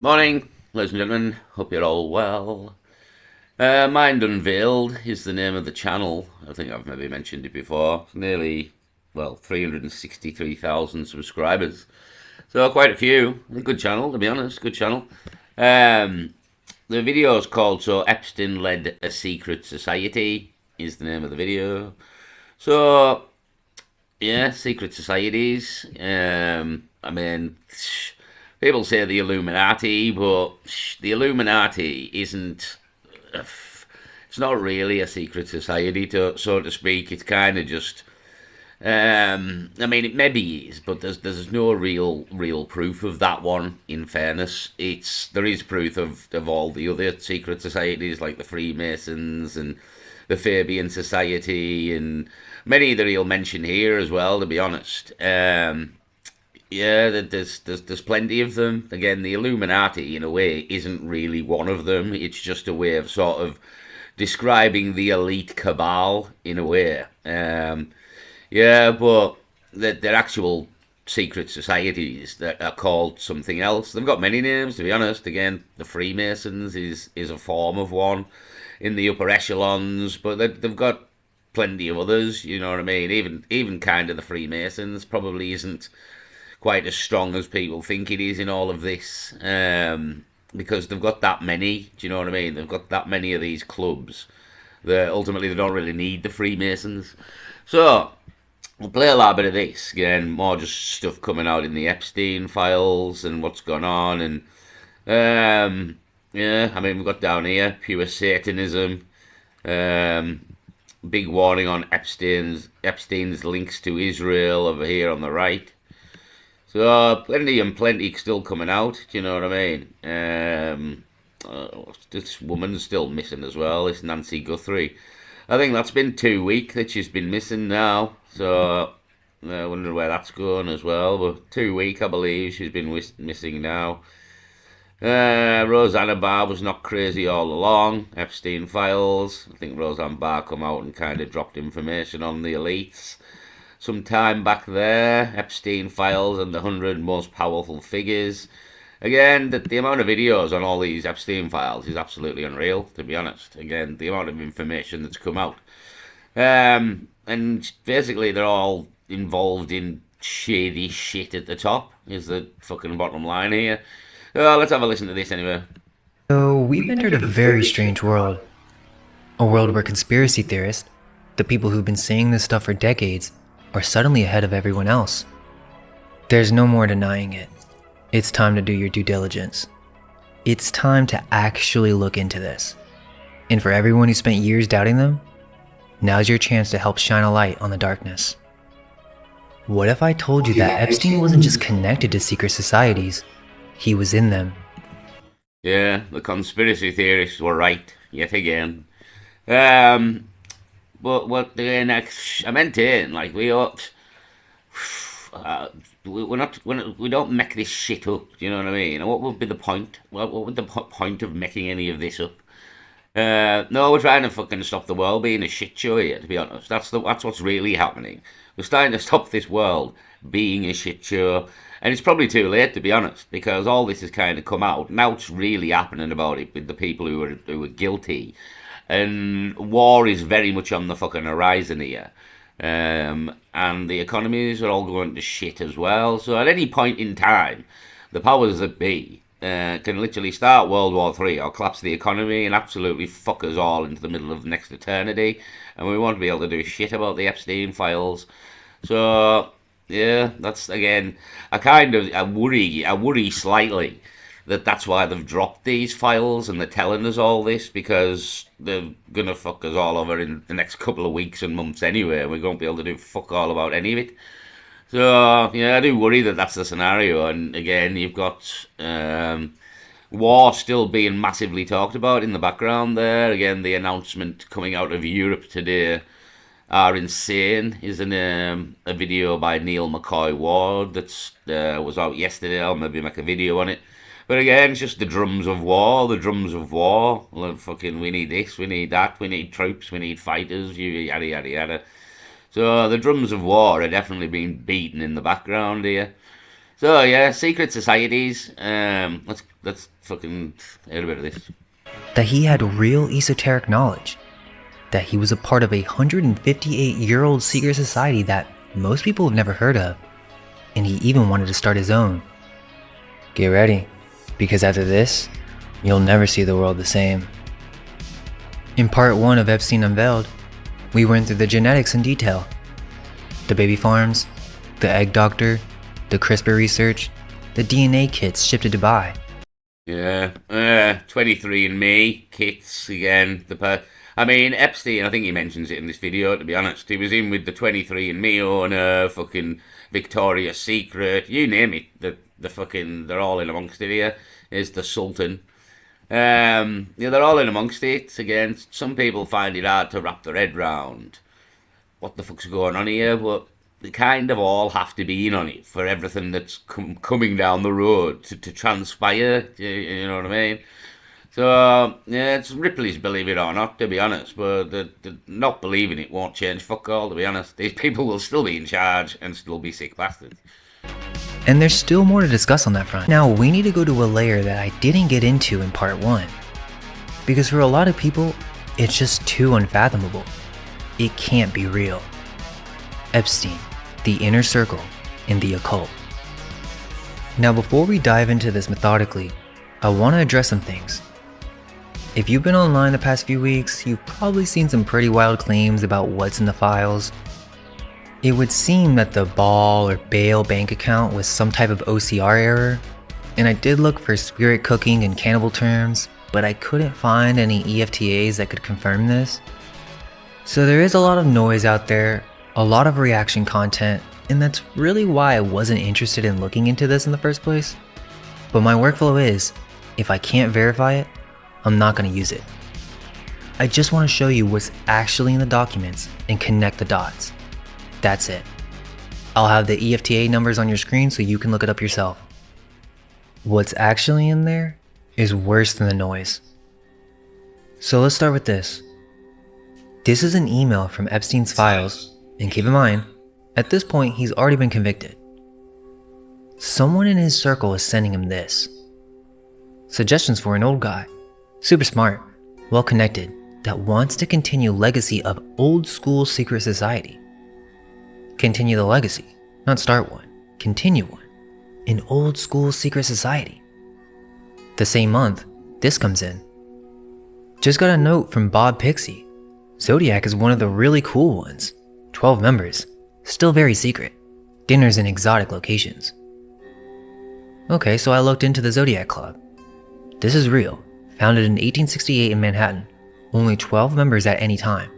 Morning, ladies and gentlemen. Hope you're all well. Mind Unveiled is the name of the channel. I think I've maybe mentioned it before. Nearly, 363,000 subscribers. So quite a few. A good channel, to be honest. Good channel. Um, the video is called "So Epstein Led a Secret Society" is the name of the video. So yeah, secret societies. I mean, people say the Illuminati, but the Illuminati isn't. It's not really a secret society, so to speak. It's kind of just. I mean, it maybe is, but there's no real proof of that one. In fairness, there is proof of all the other secret societies like the Freemasons and the Fabian Society and many that he'll mention here as well. To be honest, yeah, there's plenty of them. Again, the Illuminati, in a way, isn't really one of them. It's just a way of sort of describing the elite cabal in a way. Yeah, but they're actual secret societies that are called something else. They've got many names, to be honest. Again, the Freemasons is a form of one in the upper echelons, but they've got plenty of others. You know what I mean? Even kind of the Freemasons probably isn't quite as strong as people think it is in all of this, because they've got that many. Do you know what I mean? They've got that many of these clubs that ultimately they don't really need the Freemasons. So we'll play a little bit of this again, more just stuff coming out in the Epstein files and what's gone on, and yeah, I mean we've got down here pure Satanism, um, big warning on Epstein's links to Israel over here on the right. So plenty and plenty still coming out. Do you know what I mean? This woman's still missing as well. This Nancy Guthrie. I think that's been 2 weeks that she's been missing now. So I wonder where that's going as well. But 2 weeks, I believe, she's been missing now. Roseanne Barr was not crazy all along. Epstein files. I think Roseanne Barr come out and kind of dropped information on the elites some time back there. Epstein files and the 100 most powerful figures. Again, the amount of videos on all these Epstein files is absolutely unreal, to be honest. Again, the amount of information that's come out. And basically, they're all involved in shady shit at the top, is the fucking bottom line here. Let's have a listen to this anyway. So, we've entered a very strange world. A world where conspiracy theorists, the people who've been saying this stuff for decades, are suddenly ahead of everyone else. There's no more denying it. It's time to do your due diligence. It's time to actually look into this. And for everyone who spent years doubting them, now's your chance to help shine a light on the darkness. What if I told you that Epstein wasn't just connected to secret societies, he was in them? Yeah, the conspiracy theorists were right, yet again. Um, but what the next? I maintain, like we ought. We don't make this shit up. Do you know what I mean? What would be the point? What would the point of making any of this up? No, we're trying to fucking stop the world being a shit show here. To be honest, that's what's really happening. We're starting to stop this world being a shit show, and it's probably too late to be honest, because all this has kind of come out. Now it's really happening about it with the people who are guilty, and war is very much on the fucking horizon here. And the economies are all going to shit as well. So at any point in time, the powers that be can literally start World War III or collapse the economy and absolutely fuck us all into the middle of next eternity, and we won't be able to do shit about the Epstein files. So yeah, that's again, I worry slightly that that's why they've dropped these files and they're telling us all this, because they're gonna fuck us all over in the next couple of weeks and months anyway. We won't be able to do fuck all about any of it. So yeah, I do worry that that's the scenario. And again, you've got war still being massively talked about in the background there. Again, the announcement coming out of Europe today are insane. Is a video by Neil McCoy Ward that's was out yesterday. I'll maybe make a video on it. But again, it's just the drums of war, the drums of war. Like, fucking, we need this, we need that, we need troops, we need fighters, yada yada yada. So the drums of war are definitely being beaten in the background here. So yeah, secret societies. Let's fucking hear a bit of this. That he had real esoteric knowledge. That he was a part of a 158-year-old secret society that most people have never heard of. And he even wanted to start his own. Get ready, because after this, you'll never see the world the same. In part 1 of Epstein Unveiled, we went through the genetics in detail. The baby farms, the egg doctor, the CRISPR research, the DNA kits shipped to Dubai. Yeah, 23andMe kits again. I mean, Epstein. I think he mentions it in this video. To be honest, he was in with the 23andMe owner, fucking Victoria's Secret, you name it. The fucking they're all in amongst it here. Is the Sultan. Yeah, they're all in amongst it. Again, some people find it hard to wrap their head round what the fuck's going on here, but they kind of all have to be in on it for everything that's coming down the road to transpire. You know what I mean? So, yeah, it's Ripley's believe it or not, to be honest, but the not believing it won't change fuck all, to be honest. These people will still be in charge and still be sick bastards. And there's still more to discuss on that front. Now, we need to go to a layer that I didn't get into in part 1. Because for a lot of people, it's just too unfathomable. It can't be real. Epstein, the inner circle, and the occult. Now, before we dive into this methodically, I want to address some things. If you've been online the past few weeks, you've probably seen some pretty wild claims about what's in the files. It would seem that the Ball or Bale bank account was some type of OCR error, and I did look for spirit cooking and cannibal terms, but I couldn't find any EFTAs that could confirm this. So there is a lot of noise out there, a lot of reaction content, and that's really why I wasn't interested in looking into this in the first place. But my workflow is, if I can't verify it, I'm not going to use it. I just want to show you what's actually in the documents and connect the dots. That's it. I'll have the EFTA numbers on your screen so you can look it up yourself. What's actually in there is worse than the noise. So let's start with this. This is an email from Epstein's files, and keep in mind, at this point he's already been convicted. Someone in his circle is sending him this. Suggestions for an old guy, super smart, well connected, that wants to continue legacy of old school secret society. Continue the legacy, not start one, continue one, an old school secret society. The same month, this comes in. Just got a note from Bob Pixie. Zodiac is one of the really cool ones. 12 members, still very secret. Dinners in exotic locations. Okay, so I looked into the Zodiac Club. This is real, founded in 1868 in Manhattan. Only 12 members at any time.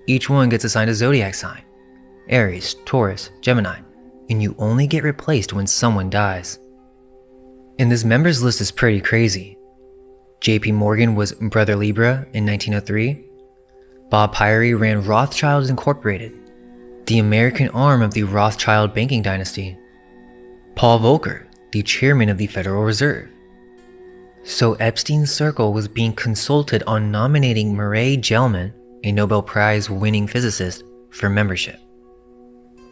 Each one gets assigned a zodiac sign. Aries, Taurus, Gemini, and you only get replaced when someone dies. And this members list is pretty crazy. JP Morgan was Brother Libra in 1903. Bob Pyrie ran Rothschild Incorporated, the American arm of the Rothschild banking dynasty. Paul Volcker, the chairman of the Federal Reserve. So Epstein's circle was being consulted on nominating Murray Gell-Mann, a Nobel Prize winning physicist, for membership.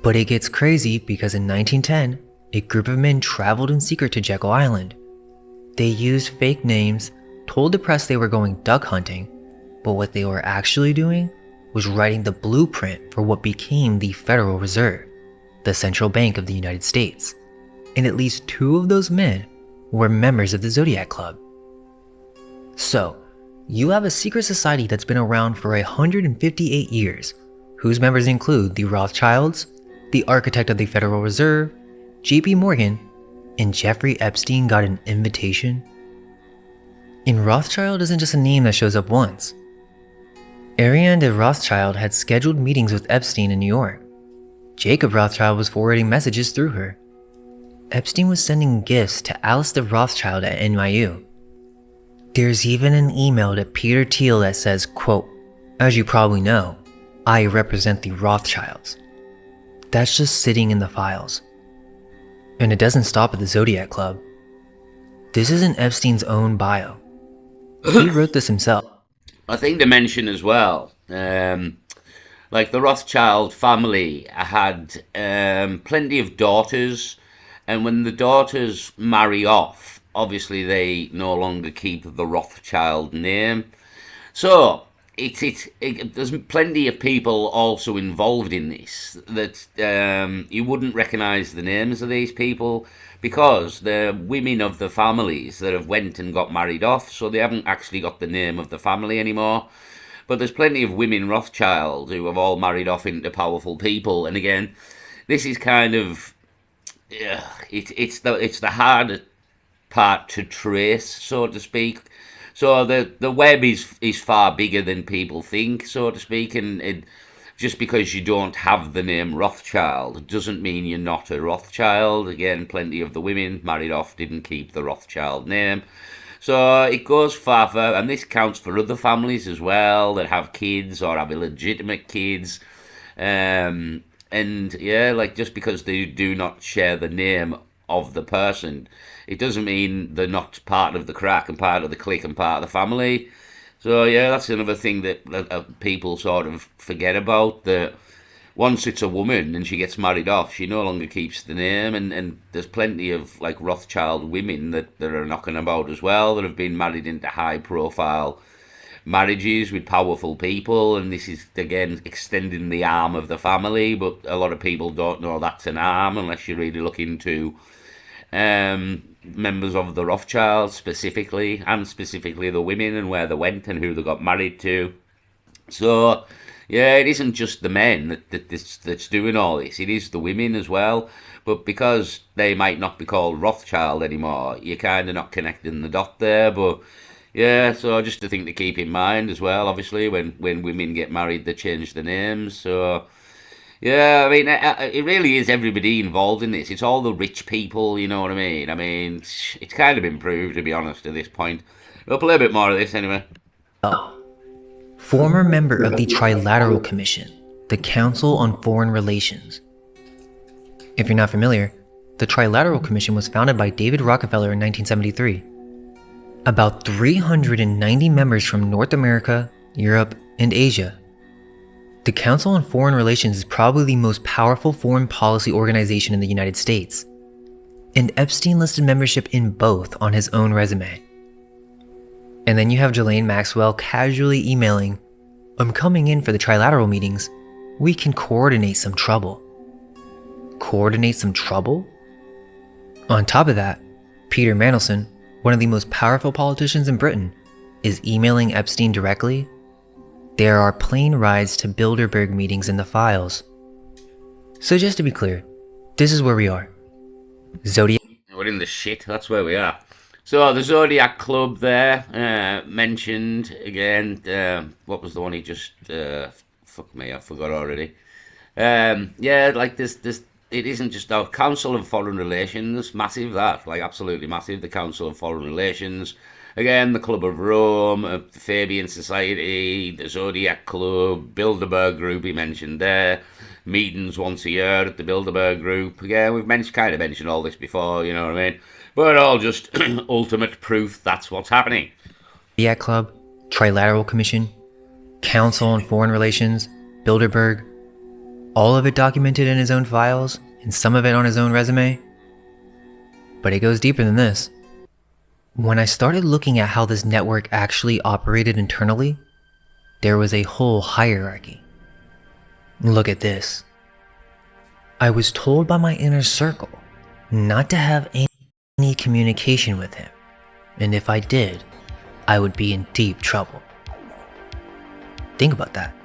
But it gets crazy because in 1910, a group of men traveled in secret to Jekyll Island. They used fake names, told the press they were going duck hunting, but what they were actually doing was writing the blueprint for what became the Federal Reserve, the central bank of the United States. And at least 2 of those men were members of the Zodiac Club. So, you have a secret society that's been around for 158 years, whose members include the Rothschilds, the architect of the Federal Reserve, JP Morgan, and Jeffrey Epstein got an invitation? And Rothschild isn't just a name that shows up once. Ariane de Rothschild had scheduled meetings with Epstein in New York. Jacob Rothschild was forwarding messages through her. Epstein was sending gifts to Alice de Rothschild at NYU. There's even an email to Peter Thiel that says, quote, "As you probably know, I represent the Rothschilds." That's just sitting in the files. And it doesn't stop at the Zodiac Club. This is in Epstein's own bio. He wrote this himself. I think to mention as well, like the Rothschild family had plenty of daughters And when the daughters marry off, obviously they no longer keep the Rothschild name. So there's plenty of people also involved in this that you wouldn't recognise the names of these people because they're women of the families that have went and got married off, so they haven't actually got the name of the family anymore. But there's plenty of women Rothschild who have all married off into powerful people, and again, this is kind of it's the hard part to trace, so to speak. So the web is far bigger than people think, so to speak, and just because you don't have the name Rothschild doesn't mean you're not a Rothschild. Again, plenty of the women married off didn't keep the Rothschild name. So it goes far further, and this counts for other families as well that have kids or have illegitimate kids. And yeah, like just because they do not share the name of the person, it doesn't mean they're not part of the crack and part of the clique and part of the family. So yeah, that's another thing that people sort of forget about. That once it's a woman and she gets married off, she no longer keeps the name. And there's plenty of like Rothschild women that are knocking about as well that have been married into high profile marriages with powerful people, and this is again extending the arm of the family, but a lot of people don't know that's an arm unless you really look into members of the Rothschilds specifically, and specifically the women and where they went and who they got married to. So yeah, it isn't just the men that's doing all this, it is the women as well. But because they might not be called Rothschild anymore, you're kind of not connecting the dot there. But yeah, so just a thing to keep in mind as well. Obviously, when women get married, they change the names. So yeah, I mean, it really is everybody involved in this. It's all the rich people, you know what I mean? I mean, it's kind of improved, to be honest, at this point. We'll play a bit more of this anyway. Former member of the Trilateral Commission, the Council on Foreign Relations. If you're not familiar, the Trilateral Commission was founded by David Rockefeller in 1973. About 390 members from North America, Europe, and Asia. The Council on Foreign Relations is probably the most powerful foreign policy organization in the United States, and Epstein listed membership in both on his own resume. And then you have Ghislaine Maxwell casually emailing, "I'm coming in for the trilateral meetings. We can coordinate some trouble." Coordinate some trouble? On top of that, Peter Mandelson, one of the most powerful politicians in Britain, is emailing Epstein directly. There are plane rides to Bilderberg meetings in the files. So just to be clear, this is where we are. Zodiac. We're in the shit, that's where we are. So the Zodiac Club there, mentioned again, what was the one he just, fuck me, I forgot already. Yeah, like this, it isn't just our Council of Foreign Relations, massive that, like absolutely massive, the Council of Foreign Relations. Again, the Club of Rome, the Fabian Society, the Zodiac Club, Bilderberg Group he mentioned there, meetings once a year at the Bilderberg Group. Again, we've kind of mentioned all this before, you know what I mean? But all just ultimate proof that's what's happening. Zodiac Club, Trilateral Commission, Council on Foreign Relations, Bilderberg, all of it documented in his own files, and some of it on his own resume. But it goes deeper than this. When I started looking at how this network actually operated internally, there was a whole hierarchy. Look at this. I was told by my inner circle not to have any communication with him, and if I did, I would be in deep trouble. Think about that.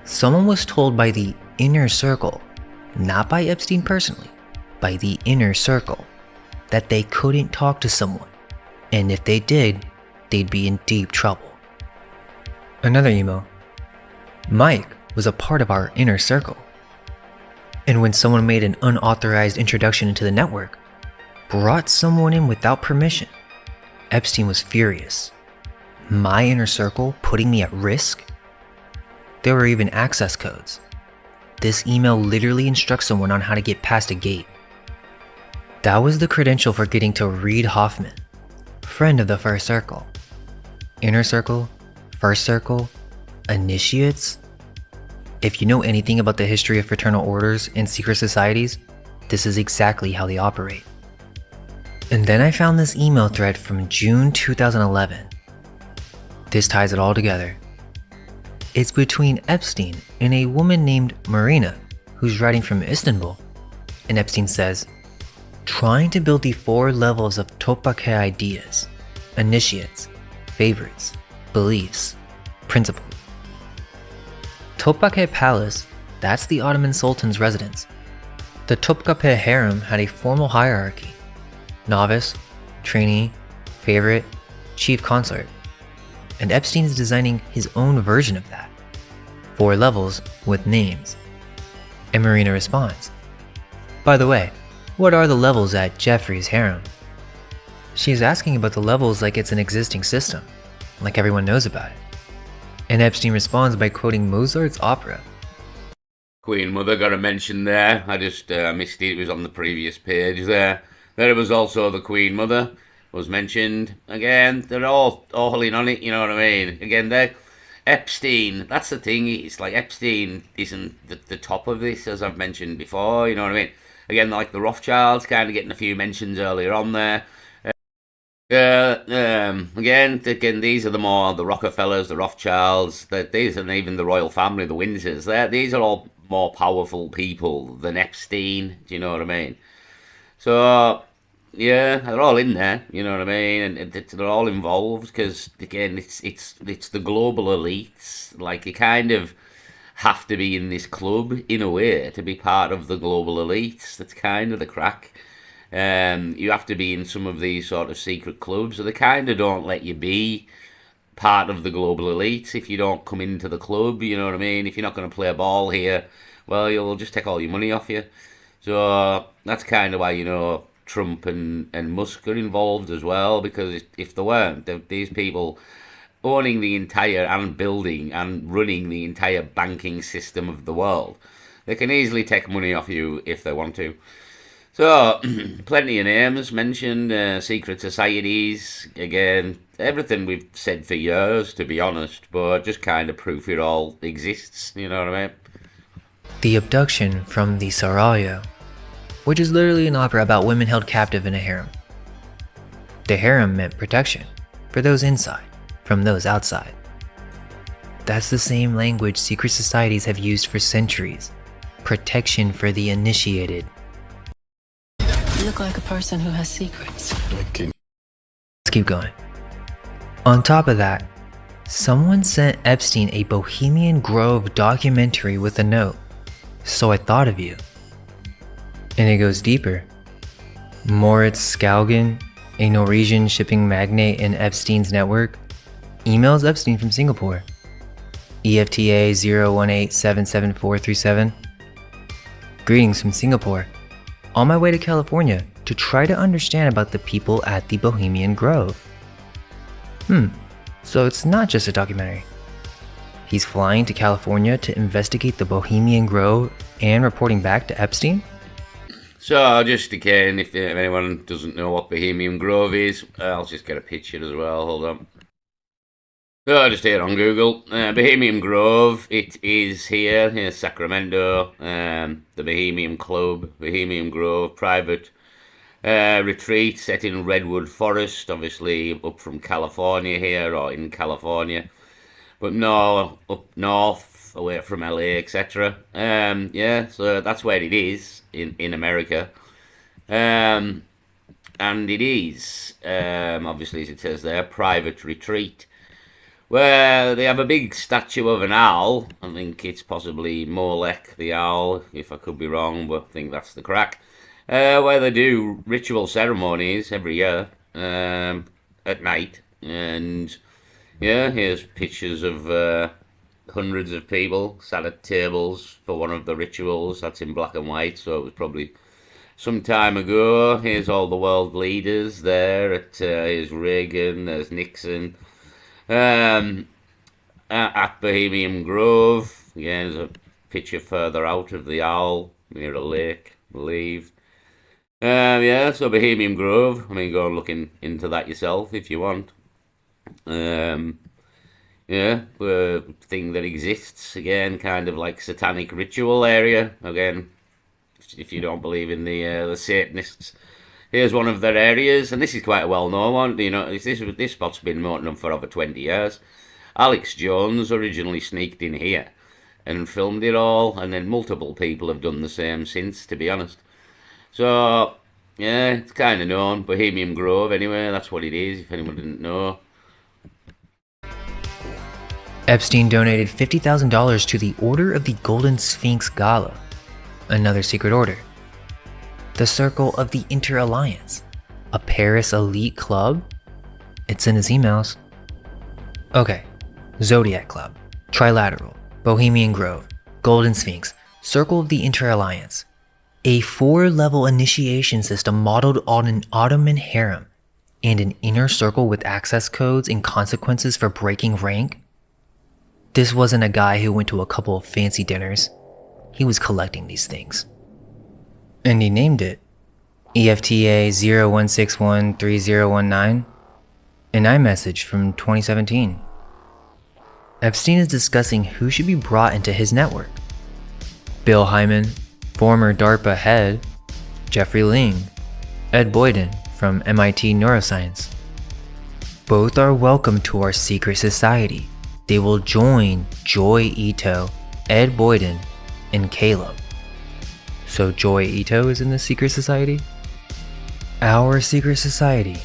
Someone was told by the inner circle, not by Epstein personally, by the inner circle, that they couldn't talk to someone, and if they did, they'd be in deep trouble. Another email. Mike was a part of our inner circle, and when someone made an unauthorized introduction into the network, brought someone in without permission, Epstein was furious. My inner circle putting me at risk? There were even access codes. This email literally instructs someone on how to get past a gate. That was the credential for getting to Reid Hoffman, friend of the first circle. Inner circle, first circle, initiates? If you know anything about the history of fraternal orders and secret societies, this is exactly how they operate. And then I found this email thread from June 2011. This ties it all together. It's between Epstein and a woman named Marina, who's writing from Istanbul. And Epstein says, trying to build the 4 levels of Topkapi ideas, initiates, favorites, beliefs, principles. Topkapi Palace, that's the Ottoman Sultan's residence. The Topkapi harem had a formal hierarchy: novice, trainee, favorite, chief consort. And Epstein is designing his own version of that. 4 levels with names. And Marina responds, by the way, what are the levels at Jeffrey's harem? She's asking about the levels like it's an existing system, like everyone knows about it. And Epstein responds by quoting Mozart's opera. Queen Mother got a mention there. I just missed it. It was on the previous page there. There was also the Queen Mother was mentioned. Again, they're all in on it, you know what I mean? Again, they're Epstein, that's the thing. It's like Epstein isn't the top of this, as I've mentioned before, you know what I mean? Again, like the Rothschilds, kind of getting a few mentions earlier on there. Again, these are the Rockefellers, the Rothschilds. These are even the royal family, the Windsors. These are all more powerful people than Epstein. Do you know what I mean? So yeah, they're all in there. You know what I mean? And they're all involved because again, it's the global elites. Like you kind of have to be in this club in a way to be part of the global elites. That's kind of the crack. You have to be in some of these sort of secret clubs, so they kind of don't let you be part of the global elite if you don't come into the club. You know what I mean? If you're not going to play a ball here, well, you'll just take all your money off you. So that's kind of why Trump and Musk are involved as well, because if they weren't, these people owning the entire and building and running the entire banking system of the world, they can easily take money off you if they want to. So, plenty of names mentioned, secret societies, again, everything we've said for years, to be honest, but just kind of proof it all exists, you know what I mean? The abduction from the Sarajevo, which is literally an opera about women held captive in a harem. The harem meant protection for those inside from those outside. That's the same language secret societies have used for centuries. Protection for the initiated. You look like a person who has secrets. Let's keep going. On top of that, someone sent Epstein a Bohemian Grove documentary with a note. So I thought of you. And it goes deeper. Moritz Skaugen, a Norwegian shipping magnate in Epstein's network, emails Epstein from Singapore. EFTA 018774737. Greetings from Singapore. On my way to California to try to understand about the people at the Bohemian Grove. So it's not just a documentary. He's flying to California to investigate the Bohemian Grove and reporting back to Epstein? So, just again, if anyone doesn't know what Bohemian Grove is, I'll just get a picture as well, hold on. So, just here on Google, Bohemian Grove, it is here in Sacramento, the Bohemian Club, Bohemian Grove, private retreat set in Redwood Forest, obviously up from California here, or in California, but no, up north, away from LA, etc. Yeah, so that's where it is, in America. And it is, obviously, as it says there, private retreat, where they have a big statue of an owl. I think it's possibly Molech the owl, if I could be wrong, but I think that's the crack. Where they do ritual ceremonies every year at night. And yeah, here's pictures of hundreds of people sat at tables for one of the rituals. That's in black and white, so it was probably some time ago. Here's all the world leaders there. Here's Reagan, there's Nixon. At Bohemian Grove, again, there's a picture further out of the owl near a lake, I believe. Yeah, so Bohemian Grove, I mean, go and look into that yourself if you want. Yeah, thing that exists, again, kind of like satanic ritual area. Again, if you don't believe in the Satanists, Here's one of their areas, and this is quite a well-known one. You know, this spot's been known for over 20 years. Alex Jones originally sneaked in here and filmed it all, and then multiple people have done the same since, to be honest. So, yeah, it's kind of known. Bohemian Grove, anyway, that's what it is, if anyone didn't know. Epstein donated $50,000 to the Order of the Golden Sphinx Gala, another secret order. The Circle of the Inter-Alliance, a Paris elite club? It's in his emails. Okay, Zodiac Club, Trilateral, Bohemian Grove, Golden Sphinx, Circle of the Inter-Alliance. A 4-level initiation system modeled on an Ottoman harem, and an inner circle with access codes and consequences for breaking rank? This wasn't a guy who went to a couple of fancy dinners. He was collecting these things. And he named it EFTA 01613019, an iMessage from 2017. Epstein is discussing who should be brought into his network. Bill Hyman, former DARPA head, Jeffrey Ling, Ed Boyden from MIT Neuroscience. Both are welcome to our secret society. They will join Joy Ito, Ed Boyden, and Caleb. So Joy Ito is in the secret society? Our secret society.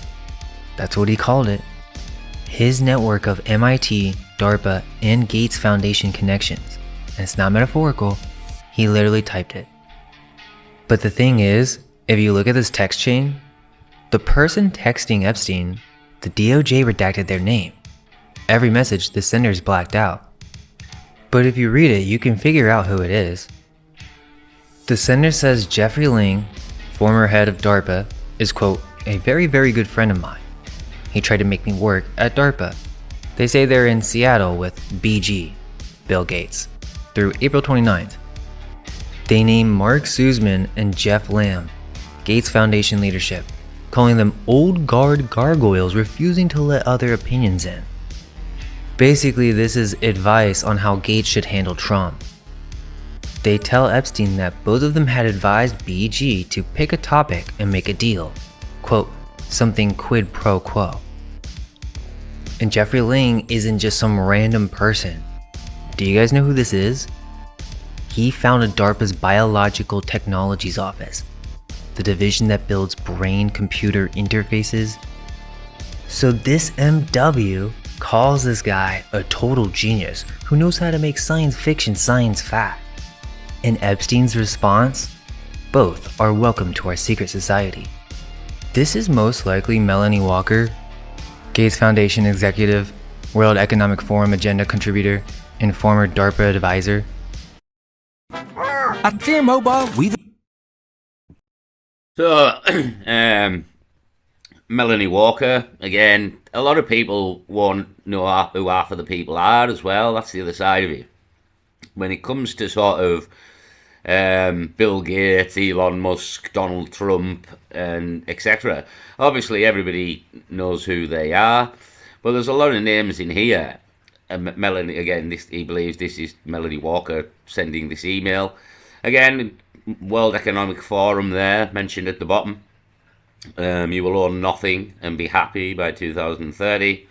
That's what he called it. His network of MIT, DARPA, and Gates Foundation connections. And it's not metaphorical, he literally typed it. But the thing is, if you look at this text chain, the person texting Epstein, the DOJ redacted their name. Every message the sender's blacked out. But if you read it, you can figure out who it is. The sender says Jeffrey Ling, former head of DARPA, is, quote, a very, very good friend of mine. He tried to make me work at DARPA. They say they're in Seattle with BG, Bill Gates, through April 29th. They name Mark Suzman and Jeff Lamb, Gates Foundation leadership, calling them old guard gargoyles refusing to let other opinions in. Basically, this is advice on how Gates should handle Trump. They tell Epstein that both of them had advised BG to pick a topic and make a deal. Quote, something quid pro quo. And Jeffrey Ling isn't just some random person. Do you guys know who this is? He founded DARPA's Biological Technologies Office, the division that builds brain-computer interfaces. So this MW calls this guy a total genius who knows how to make science fiction science fact. And Epstein's response? Both are welcome to our secret society. This is most likely Melanie Walker, Gates Foundation executive, World Economic Forum agenda contributor, and former DARPA advisor. At T-Mobile, we... So, Melanie Walker, again, a lot of people won't know who half of the people are as well. That's the other side of it. When it comes to sort of Bill Gates, Elon Musk, Donald Trump, and etc. Obviously, everybody knows who they are, but there's a lot of names in here. Melanie, again, he believes this is Melanie Walker sending this email. Again, World Economic Forum there, mentioned at the bottom. You will own nothing and be happy by 2030.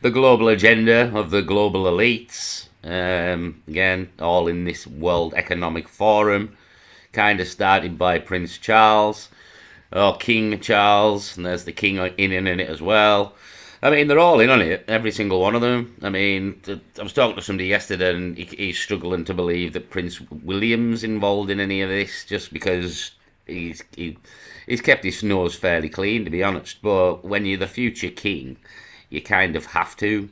The global agenda of the global elites. Again, all in this World Economic Forum, kind of started by Prince Charles, or King Charles, and there's the King in it as well. I mean, they're all in on it, every single one of them. I mean, I was talking to somebody yesterday, and he's struggling to believe that Prince William's involved in any of this, just because he's kept his nose fairly clean, to be honest. But when you're the future king, you kind of have to.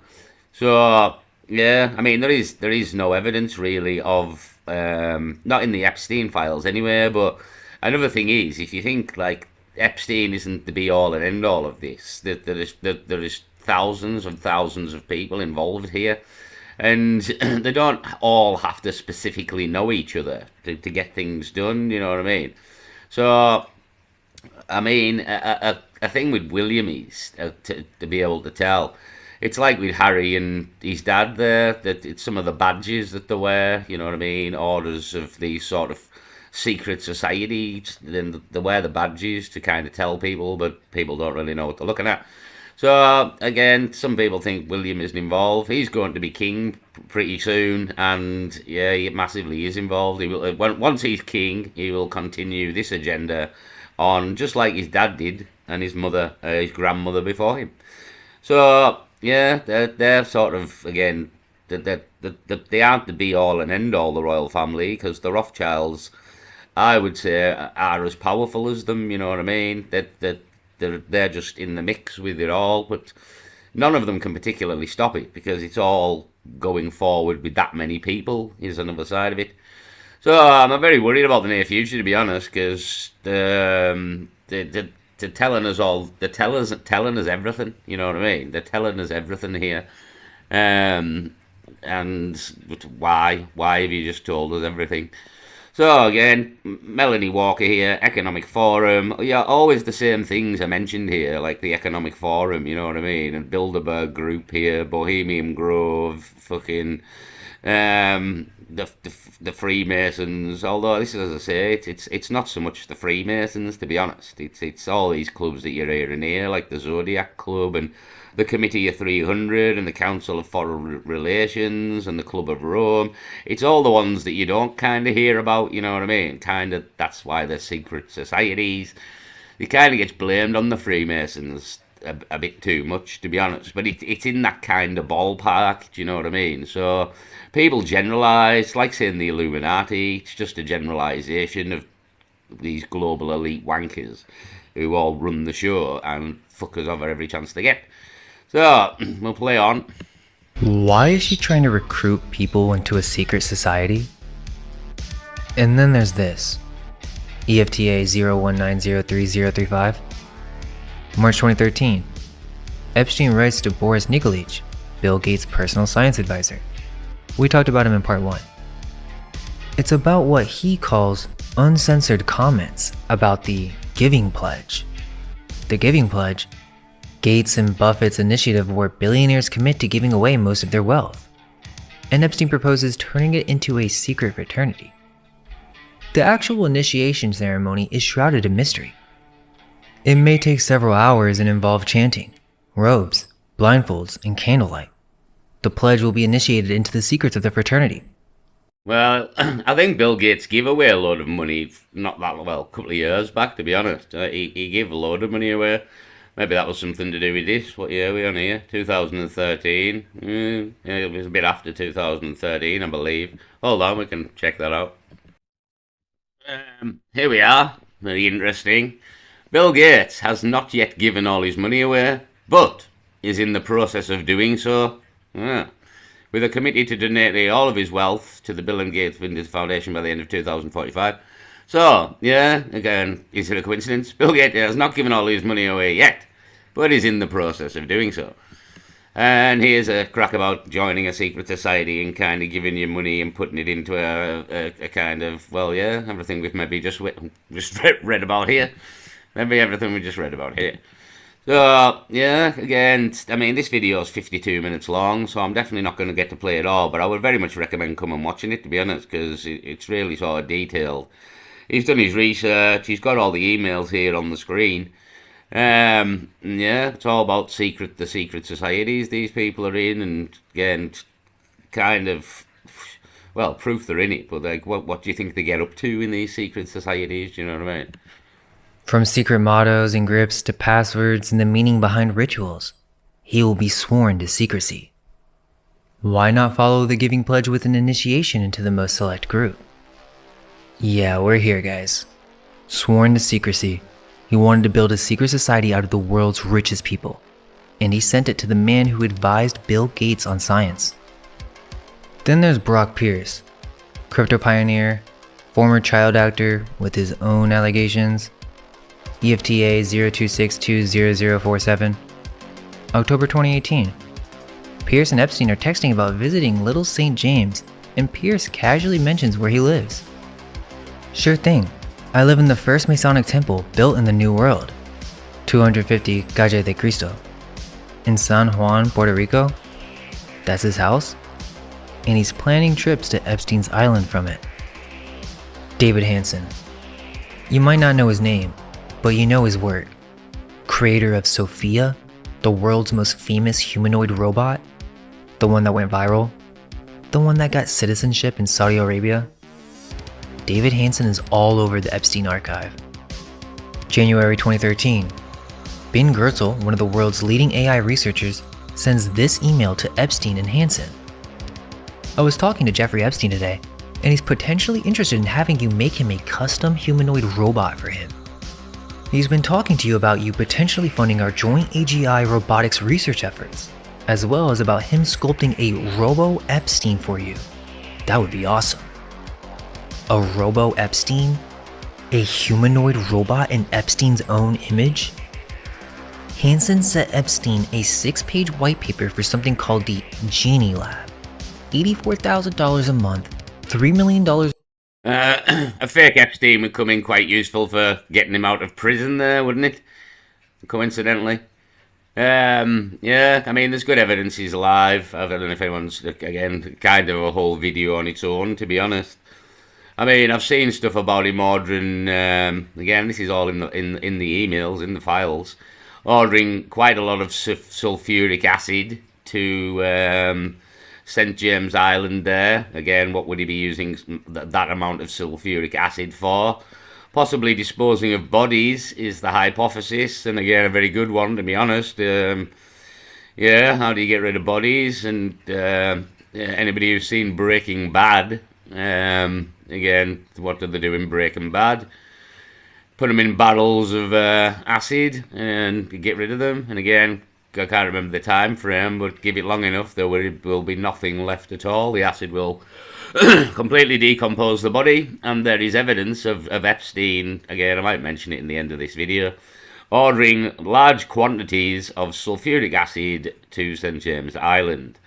So, yeah, I mean, there is no evidence really of, not in the Epstein files anyway, but another thing is, if you think, like, Epstein isn't the be-all and end-all of this, that there is thousands and thousands of people involved here, and they don't all have to specifically know each other to get things done, you know what I mean? So, I mean, a thing with William is, to be able to tell, it's like with Harry and his dad there, that it's some of the badges that they wear, you know what I mean, orders of these sort of secret society. Then they wear the badges to kind of tell people, but people don't really know what they're looking at. So again, some people think William isn't involved. He's going to be king pretty soon, and yeah, he massively is involved. He will, once he's king, he will continue this agenda on, just like his dad did and his mother, his grandmother before him. So yeah, they're sort of, again, they aren't the be all and end all, the royal family, because the Rothschilds, I would say, are as powerful as them. You know what I mean? They're just in the mix with it all, but none of them can particularly stop it because it's all going forward with that many people. Is another side of it. So I'm very worried about the near future, to be honest, because they're telling us all, telling us everything. You know what I mean? They're telling us everything here. And why have you just told us everything? So again, Melanie Walker here, Economic Forum. Yeah, always the same things are mentioned here, like the Economic Forum, you know what I mean? And Bilderberg Group here, Bohemian Grove, fucking the Freemasons. Although this is, as I say, it's not so much the Freemasons, to be honest. It's all these clubs that you're hearing here, like the Zodiac Club and the Committee of 300 and the Council of Foreign Relations and the Club of Rome. It's all the ones that you don't kind of hear about, you know what I mean? Kind of, that's why they're secret societies. It kind of gets blamed on the Freemasons a bit too much, to be honest. But it's in that kind of ballpark, do you know what I mean? So people generalise, like saying the Illuminati, it's just a generalisation of these global elite wankers who all run the show and fuck us over every chance they get. So, we'll play on. Why is she trying to recruit people into a secret society? And then there's this. EFTA 01903035. March 2013. Epstein writes to Boris Nikolic, Bill Gates' personal science advisor. We talked about him in part 1. It's about what he calls uncensored comments about the Giving Pledge. The Giving Pledge, Gates and Buffett's initiative where billionaires commit to giving away most of their wealth, and Epstein proposes turning it into a secret fraternity. The actual initiation ceremony is shrouded in mystery. It may take several hours and involve chanting, robes, blindfolds, and candlelight. The pledge will be initiated into the secrets of the fraternity. Well, I think Bill Gates gave away a load of money, not that well, a couple of years back, to be honest. He gave a load of money away. Maybe that was something to do with this. What year are we on here? 2013. Yeah, it was a bit after 2013, I believe. Hold on, we can check that out. Here we are. Very interesting. Bill Gates has not yet given all his money away, but is in the process of doing so. With a committee to donate all of his wealth to the Bill and Gates Foundation by the end of 2045. So, yeah, again, is it a coincidence? Bill Gates has not given all his money away yet, but is in the process of doing so. And here's a crack about joining a secret society and kind of giving you money and putting it into a kind of, well, yeah, everything we've maybe just read about here. Maybe everything we just read about here. So, yeah, again, I mean, this video is 52 minutes long, so I'm definitely not going to get to play it all, but I would very much recommend coming watching it, to be honest, because it's really sort of detailed. He's done his research, he's got all the emails here on the screen. Yeah, it's all about the secret societies these people are in, and again, kind of, well, proof they're in it, but like, what do you think they get up to in these secret societies, do you know what I mean? From secret mottos and grips to passwords and the meaning behind rituals, he will be sworn to secrecy. Why not follow the Giving Pledge with an initiation into the most select group? Yeah, we're here, guys. Sworn to secrecy. He wanted to build a secret society out of the world's richest people, and he sent it to the man who advised Bill Gates on science. Then there's Brock Pierce, crypto pioneer, former child actor with his own allegations. EFTA 02620047. October 2018. Pierce and Epstein are texting about visiting Little St. James, and Pierce casually mentions where he lives. Sure thing. I live in the first Masonic temple built in the New World, 250 Calle de Cristo, in San Juan, Puerto Rico. That's his house, and he's planning trips to Epstein's island from it. David Hansen. You might not know his name, but you know his work. Creator of Sophia, the world's most famous humanoid robot, the one that went viral, the one that got citizenship in Saudi Arabia. David Hansen is all over the Epstein archive. January 2013. Ben Goertzel, one of the world's leading AI researchers, sends this email to Epstein and Hansen. I was talking to Jeffrey Epstein today, and he's potentially interested in having you make him a custom humanoid robot for him. He's been talking to you about you potentially funding our joint AGI robotics research efforts, as well as about him sculpting a Robo-Epstein for you. That would be awesome. A Robo-Epstein? A humanoid robot in Epstein's own image? Hansen sent Epstein a 6-page white paper for something called the Genie Lab. $84,000 a month, $3 million. A fake Epstein would come in quite useful for getting him out of prison there, wouldn't it? Coincidentally. Yeah, I mean, there's good evidence he's alive. I don't know if anyone's, again, kind of a whole video on its own, to be honest. I mean, I've seen stuff about him ordering, again, this is all in the emails, in the files, ordering quite a lot of sulfuric acid to St. James Island there. Again, what would he be using that amount of sulfuric acid for? Possibly disposing of bodies is the hypothesis, and again, a very good one, to be honest. Yeah, how do you get rid of bodies? And anybody who's seen Breaking Bad, again, what do they do in Breaking Bad? Put them in barrels of acid and get rid of them. And again, I can't remember the time frame, but give it long enough, there will be nothing left at all. The acid will completely decompose the body, and there is evidence of Epstein, again, I might mention it in the end of this video, ordering large quantities of sulfuric acid to St. James Island.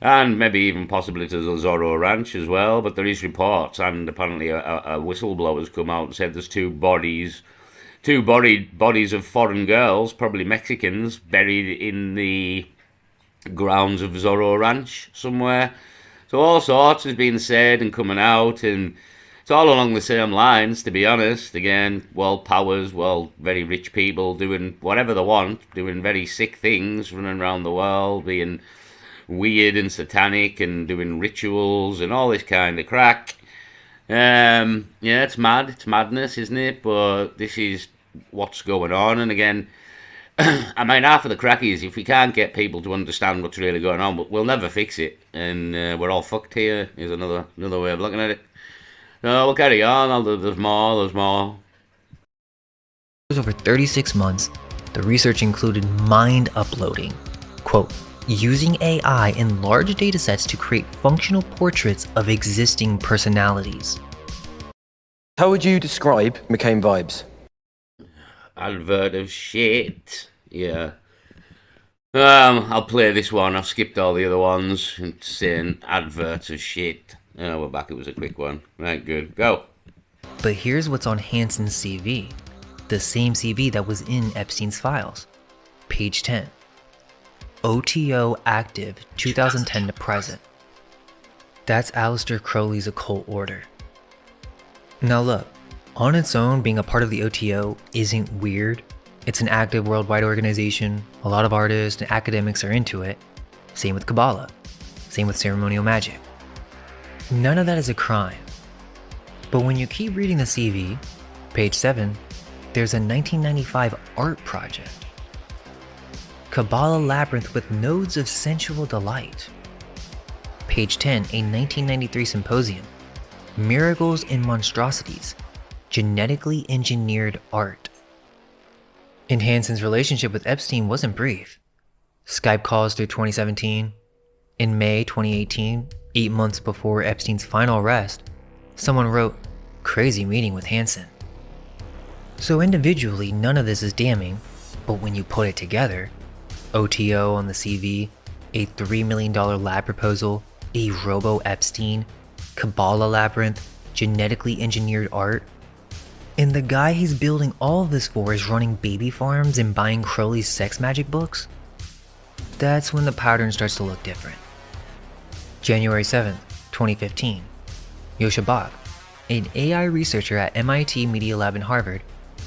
And maybe even possibly to the Zorro Ranch as well, but there is reports, and apparently a whistleblower's come out and said there's two bodies of foreign girls, probably Mexicans, buried in the grounds of Zorro Ranch somewhere. So all sorts has been said and coming out, and it's all along the same lines, to be honest. Again, world powers, very rich people doing whatever they want, doing very sick things, running around the world, being weird and satanic and doing rituals and all this kind of crack. Yeah, it's mad. It's madness, isn't it? But this is what's going on. And again, I mean, half of the crack is if we can't get people to understand what's really going on, but we'll never fix it, and we're all fucked here. Is another way of looking at it. No, we'll carry on. There's more. Over 36 months, the research included mind uploading, quote, using AI in large datasets to create functional portraits of existing personalities. How would you describe McCain vibes? Advert of shit. Yeah. I'll play this one. I've skipped all the other ones. It's saying adverts of shit. Oh, we're back. It was a quick one. Right, good. Go. But here's what's on Hansen's CV. The same CV that was in Epstein's files. Page 10. OTO active 2010 to present. That's Aleister Crowley's occult order. Now look, on its own, being a part of the OTO isn't weird. It's an active worldwide organization, a lot of artists and academics are into it. Same with Kabbalah, same with ceremonial magic. None of that is a crime. But when you keep reading the CV, page 7, there's a 1995 art project. Kabbalah Labyrinth with Nodes of Sensual Delight. Page 10, a 1993 symposium. Miracles and Monstrosities. Genetically Engineered Art. And Hansen's relationship with Epstein wasn't brief. Skype calls through 2017. In May 2018, 8 months before Epstein's final arrest, someone wrote, "Crazy meeting with Hansen." So individually, none of this is damning, but when you put it together, OTO on the CV, a $3 million lab proposal, a Robo-Epstein, Kabbalah Labyrinth, genetically engineered art, and the guy he's building all of this for is running baby farms and buying Crowley's sex magic books, that's when the pattern starts to look different. January 7th, 2015. Yoshabak, An AI researcher at MIT Media Lab in Harvard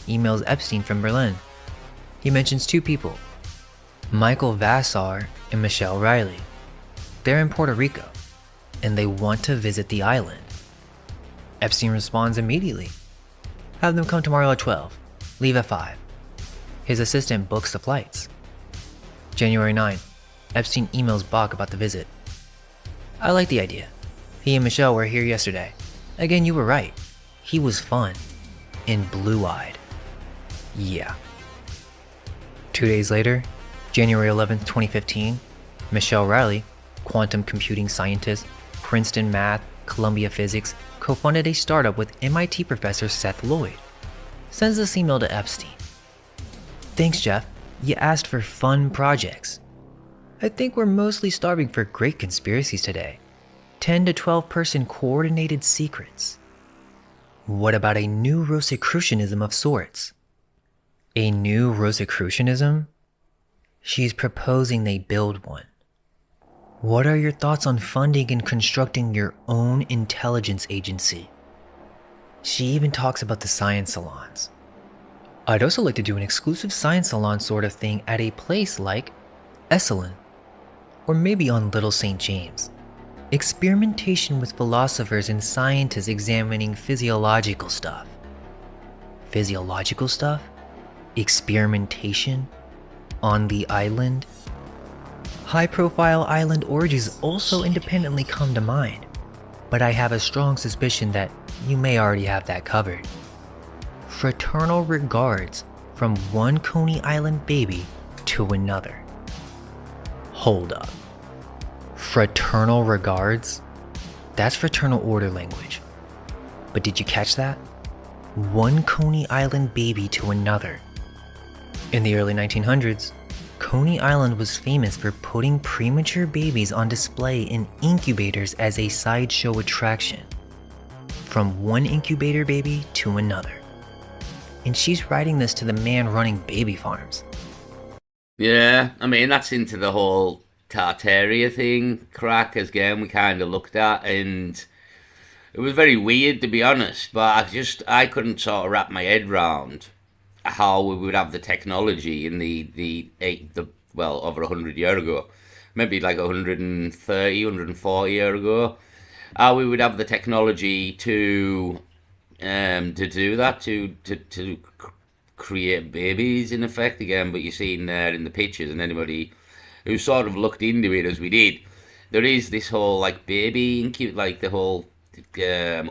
emails Epstein from Berlin. He mentions two people, Michael Vassar and Michelle Riley. They're in Puerto Rico, and they want to visit the island. Epstein responds immediately. Have them come tomorrow at 12. Leave at 5. His assistant books the flights. January 9, Epstein emails Bach about the visit. I like the idea. He and Michelle were here yesterday. Again, you were right. He was fun. And blue-eyed. Yeah. 2 days later, January 11, 2015, Michelle Riley, quantum computing scientist, Princeton Math, Columbia Physics, co-funded a startup with MIT professor Seth Lloyd. Sends this email to Epstein. Thanks, Jeff. You asked for fun projects. I think we're mostly starving for great conspiracies today. 10 to 12 person coordinated secrets. What about a new Rosicrucianism of sorts? A new Rosicrucianism? She's proposing they build one. What are your thoughts on funding and constructing your own intelligence agency? She even talks about the science salons. I'd also like to do an exclusive science salon sort of thing at a place like Esalen, or maybe on Little St. James. Experimentation with philosophers and scientists examining physiological stuff. Physiological stuff? Experimentation? On the island? High-profile island orgies also independently come to mind, but I have a strong suspicion that you may already have that covered. Fraternal regards from one Coney Island baby to another. Hold up. Fraternal regards? That's fraternal order language. But did you catch that? One Coney Island baby to another. In the early 1900s, Coney Island was famous for putting premature babies on display in incubators as a sideshow attraction. From one incubator baby to another. And she's writing this to the man running baby farms. Yeah, I mean, that's into the whole Tartaria thing, crack, as again, we kind of looked at, and it was very weird, to be honest, but I couldn't sort of wrap my head around how we would have the technology in well, over 100 years ago, maybe like 130, 140 years ago, how we would have the technology to do that, to create babies in effect again. But you're seeing there in the pictures, and anybody who sort of looked into it as we did, there is this whole like like the whole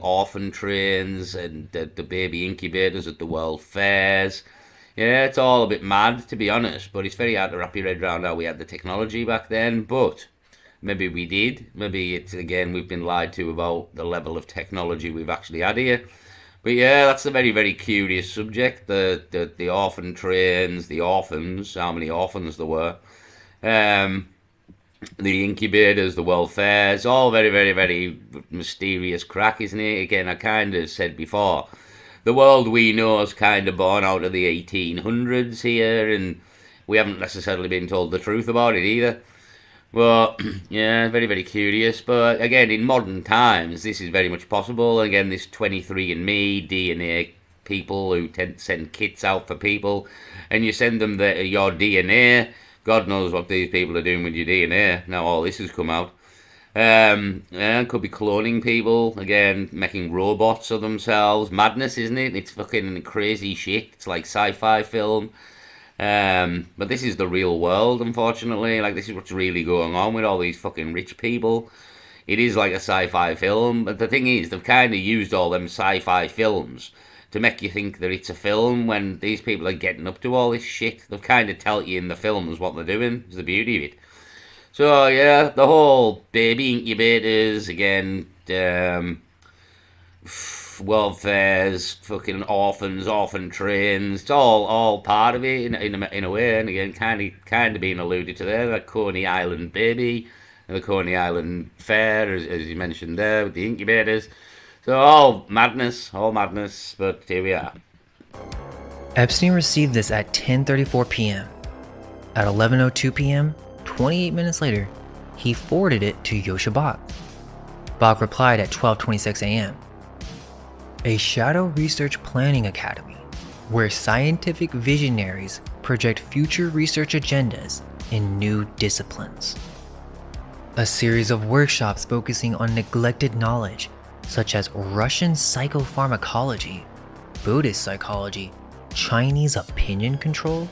orphan trains and the baby incubators at the world fairs. Yeah, it's all a bit mad, to be honest, but it's very hard to wrap your head around how we had the technology back then. But maybe we did. Maybe it's, again, we've been lied to about the level of technology we've actually had here. But yeah, that's a very, very curious subject. The orphan trains, the orphans, how many orphans there were. The incubators, the world fairs, all very, very, very mysterious crack, isn't it? Again, I kind of said before, the world we know is kind of born out of the 1800s here, and we haven't necessarily been told the truth about it either. Well, yeah, very, very curious. But again, in modern times, this is very much possible. Again, this 23andMe, DNA people who tend to send kits out for people, and you send them your DNA. God knows what these people are doing with your DNA. Now all this has come out. Yeah, could be cloning people. Again, making robots of themselves. Madness, isn't it? It's fucking crazy shit. It's like sci-fi film. But this is the real world, unfortunately. Like, this is what's really going on with all these fucking rich people. It is like a sci-fi film, but the thing is, they've kind of used all them sci-fi films to make you think that it's a film when these people are getting up to all this shit. They've kind of tell you in the films what they're doing. It's the beauty of it. So, yeah, the whole baby incubators, again, world fairs, fucking orphans, orphan trains, it's all part of it in a way. And again, kind of being alluded to there, like Coney Island baby, and the Coney Island fair, as you mentioned there, with the incubators. So all madness, but here we are. Epstein received this at 10:34 p.m. At 11:02 p.m., 28 minutes later, he forwarded it to Yosha Bach. Bach replied at 12:26 a.m. A shadow research planning academy where scientific visionaries project future research agendas in new disciplines. A series of workshops focusing on neglected knowledge such as Russian psychopharmacology, Buddhist psychology, Chinese opinion control.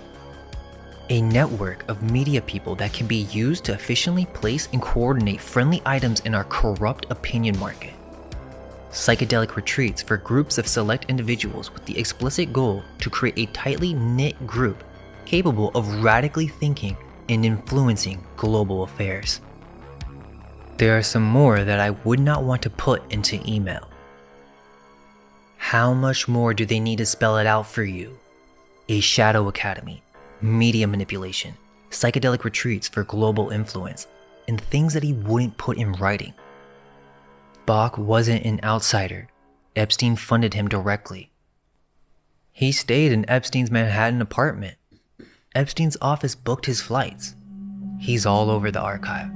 A network of media people that can be used to efficiently place and coordinate friendly items in our corrupt opinion market. Psychedelic retreats for groups of select individuals with the explicit goal to create a tightly knit group capable of radically thinking and influencing global affairs. There are some more that I would not want to put into email. How much more do they need to spell it out for you? A shadow academy, media manipulation, psychedelic retreats for global influence, and things that he wouldn't put in writing. Bach wasn't an outsider. Epstein funded him directly. He stayed in Epstein's Manhattan apartment. Epstein's office booked his flights. He's all over the archive.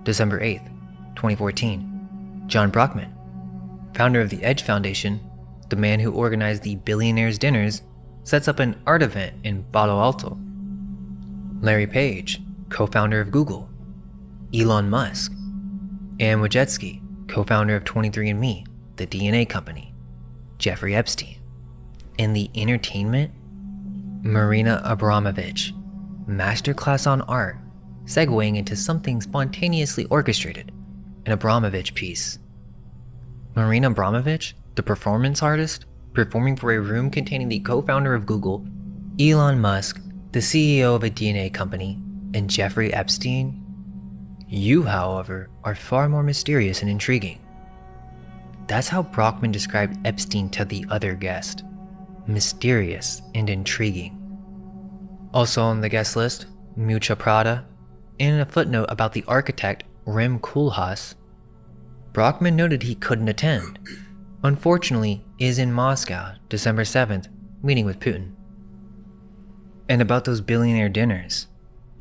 December 8th, 2014. John Brockman, founder of the Edge Foundation, the man who organized the Billionaires' Dinners, sets up an art event in Palo Alto. Larry Page, co-founder of Google. Elon Musk. Anne Wojcicki, co-founder of 23andMe, the DNA company. Jeffrey Epstein. In the entertainment, Marina Abramovich, masterclass on art, segueing into something spontaneously orchestrated, an Abramovich piece. Marina Abramovich, the performance artist, performing for a room containing the co-founder of Google, Elon Musk, the CEO of a DNA company, and Jeffrey Epstein. You, however, are far more mysterious and intriguing. That's how Brockman described Epstein to the other guest. Mysterious and intriguing. Also on the guest list, Mucha Prada, and in a footnote about the architect Rem Koolhaas, Brockman noted he couldn't attend. Unfortunately, is in Moscow, December 7th, meeting with Putin. And about those billionaire dinners,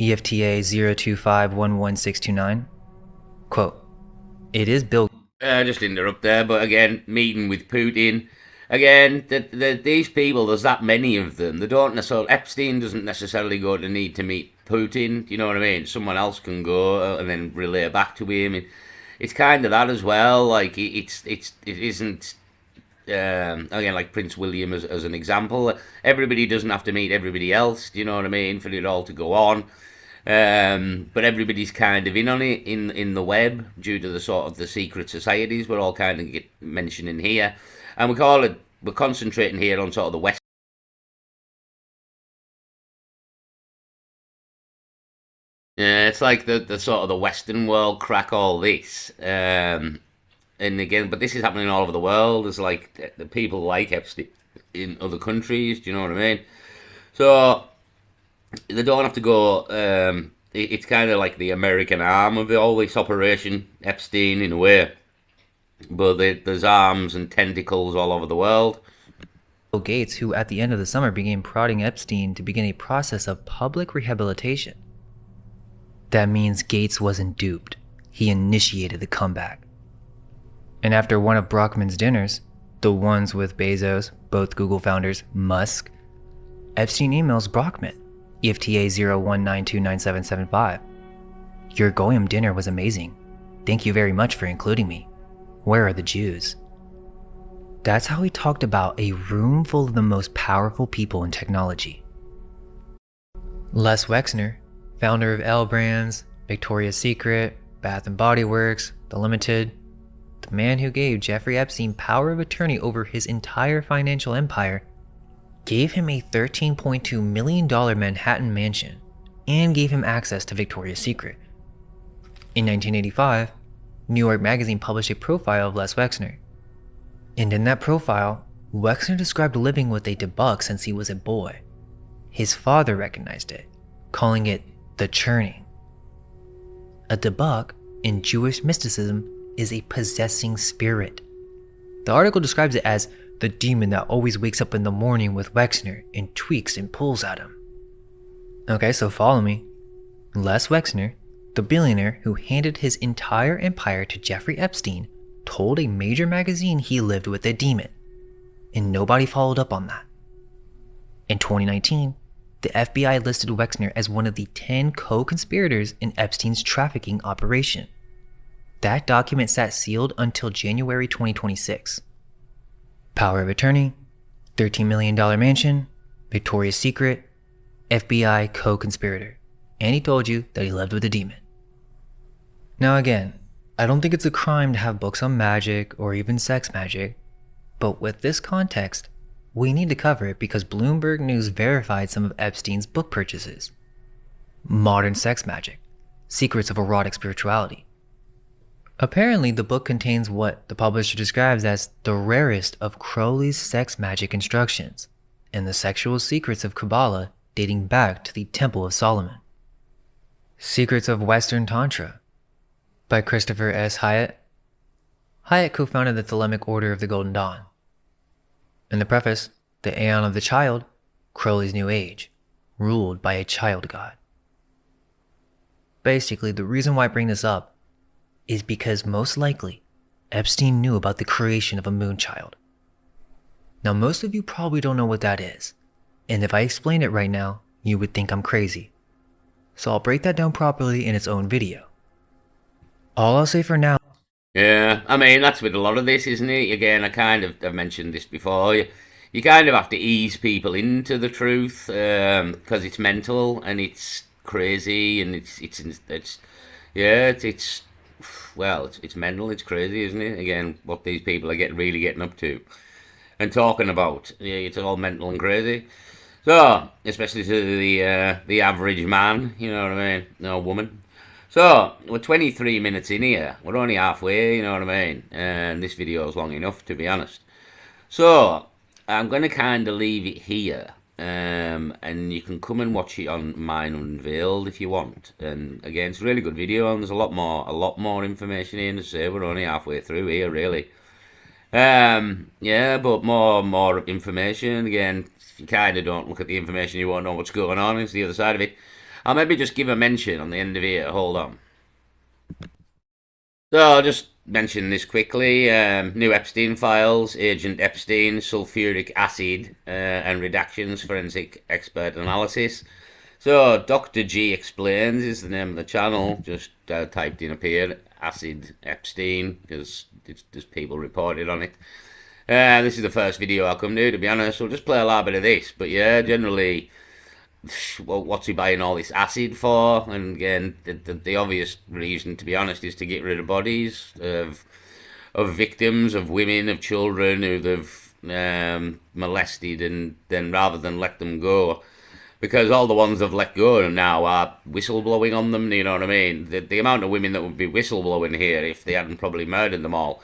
EFTA 0251169, quote, it is Bill. Just interrupt there, but again, meeting with Putin. Again, these people, there's that many of them. They don't necessarily. Epstein doesn't necessarily go to need to meet Putin. You know what I mean? Someone else can go and then relay back to him. It's kind of that as well. Like it isn't. Again, like Prince William as an example. Everybody doesn't have to meet everybody else. Do you know what I mean? For it all to go on. But everybody's kind of in on it in the web due to the sort of the secret societies we're all kind of mentioning here, and we're concentrating here on sort of the West. Yeah, it's like the sort of the Western world crack all this, and again, but this is happening all over the world. There's like the people like Epstein in other countries. Do you know what I mean? So they don't have to go. It's kind of like the American arm of all this Operation Epstein in a way, but there's arms and tentacles all over the world. Bill Gates, who at the end of the summer began prodding Epstein to begin a process of public rehabilitation. That means Gates wasn't duped. He initiated the comeback. And after one of Brockman's dinners, the ones with Bezos, both Google founders, Musk, Epstein emails Brockman, EFTA 01929775. Your Goyim dinner was amazing. Thank you very much for including me. Where are the Jews? That's how he talked about a room full of the most powerful people in technology. Les Wexner, founder of L Brands, Victoria's Secret, Bath & Body Works, The Limited, the man who gave Jeffrey Epstein power of attorney over his entire financial empire, gave him a $13.2 million Manhattan mansion and gave him access to Victoria's Secret. In 1985, New York Magazine published a profile of Les Wexner. And in that profile, Wexner described living with a debug since he was a boy. His father recognized it, calling it the churning. A debug, in Jewish mysticism, is a possessing spirit. The article describes it as the demon that always wakes up in the morning with Wexner and tweaks and pulls at him. Okay, so follow me. Les Wexner, the billionaire who handed his entire empire to Jeffrey Epstein, told a major magazine he lived with a demon, and nobody followed up on that. In 2019, the FBI listed Wexner as one of the 10 co-conspirators in Epstein's trafficking operation. That document sat sealed until January 2026. Power of attorney, $13 million mansion, Victoria's Secret, FBI co-conspirator. And he told you that he lived with a demon. Now again, I don't think it's a crime to have books on magic or even sex magic, but with this context, we need to cover it because Bloomberg News verified some of Epstein's book purchases. Modern Sex Magic, Secrets of Erotic Spirituality. Apparently, the book contains what the publisher describes as the rarest of Crowley's sex magic instructions and the sexual secrets of Kabbalah dating back to the Temple of Solomon. Secrets of Western Tantra by Christopher S. Hyatt. Hyatt co-founded the Thelemic Order of the Golden Dawn. In the preface, the Aeon of the Child, Crowley's New Age, ruled by a child god. Basically, the reason why I bring this up is because most likely, Epstein knew about the creation of a moonchild. Now, most of you probably don't know what that is, and if I explain it right now, you would think I'm crazy. So I'll break that down properly in its own video. All I'll say for now. Yeah, I mean, that's with a lot of this, isn't it? Again, I've mentioned this before. You kind of have to ease people into the truth because it's mental and it's crazy and it's mental, it's crazy, isn't it? Again, what these people are really getting up to and talking about. Yeah, it's all mental and crazy. So, especially to the average man, you know what I mean? No woman. So, we're 23 minutes in here. We're only halfway, you know what I mean? And this video is long enough, to be honest. So, I'm going to kind of leave it here. And you can come and watch it on Mine Unveiled if you want. And again, it's a really good video, and there's a lot more information in to say. We're only halfway through here, really. Yeah, but more information. Again, if you kind of don't look at the information, you won't know what's going on. It's the other side of it. I'll maybe just give a mention on the end of here. Hold on. So I'll just mention this quickly. New Epstein files, Agent Epstein, sulfuric acid and redactions, forensic expert analysis. So Dr. G Explains is the name of the channel. Just typed in up here, Acid Epstein, because there's people reported on it. This is the first video I'll come to be honest. So I'll just play a little bit of this. But yeah, generally, well, what's he buying all this acid for? And again, the obvious reason, to be honest, is to get rid of bodies of victims, of women, of children who they've molested, and then rather than let them go, because all the ones they've let go now are whistleblowing on them. You know what I mean? The amount of women that would be whistleblowing here if they hadn't probably murdered them all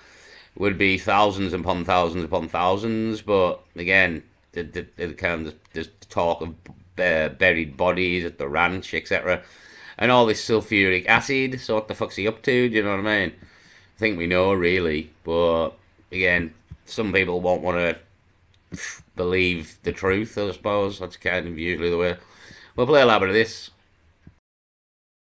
would be thousands upon thousands upon thousands. But again, there's talk of buried bodies at the ranch, etc. And all this sulfuric acid. So what the fuck's he up to? Do you know what I mean? I think we know, really. But again, some people won't want to believe the truth, I suppose. That's kind of usually the way. We'll play a little bit of this.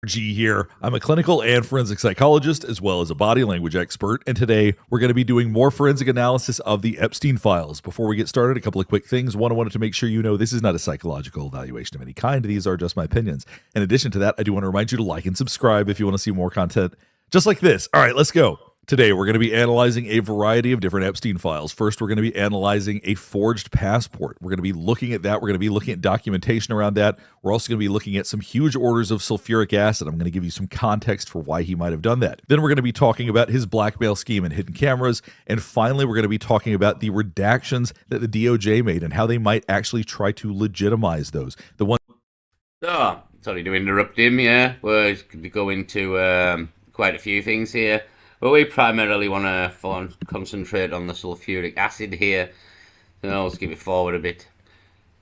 G here. I'm a clinical and forensic psychologist as well as a body language expert, and today we're going to be doing more forensic analysis of the Epstein files. Before we get started, a couple of quick things. One, I wanted to make sure you know this is not a psychological evaluation of any kind. These are just my opinions. In addition to that, I do want to remind you to like and subscribe if you want to see more content just like this. All right, let's go. Today, we're going to be analyzing a variety of different Epstein files. First, we're going to be analyzing a forged passport. We're going to be looking at that. We're going to be looking at documentation around that. We're also going to be looking at some huge orders of sulfuric acid. I'm going to give you some context for why he might have done that. Then we're going to be talking about his blackmail scheme and hidden cameras. And finally, we're going to be talking about the redactions that the DOJ made and how they might actually try to legitimize those. The one. So, sorry to interrupt him, yeah. We're going to go into quite a few things here. But we primarily want to concentrate on the sulfuric acid here. So let's give it forward a bit.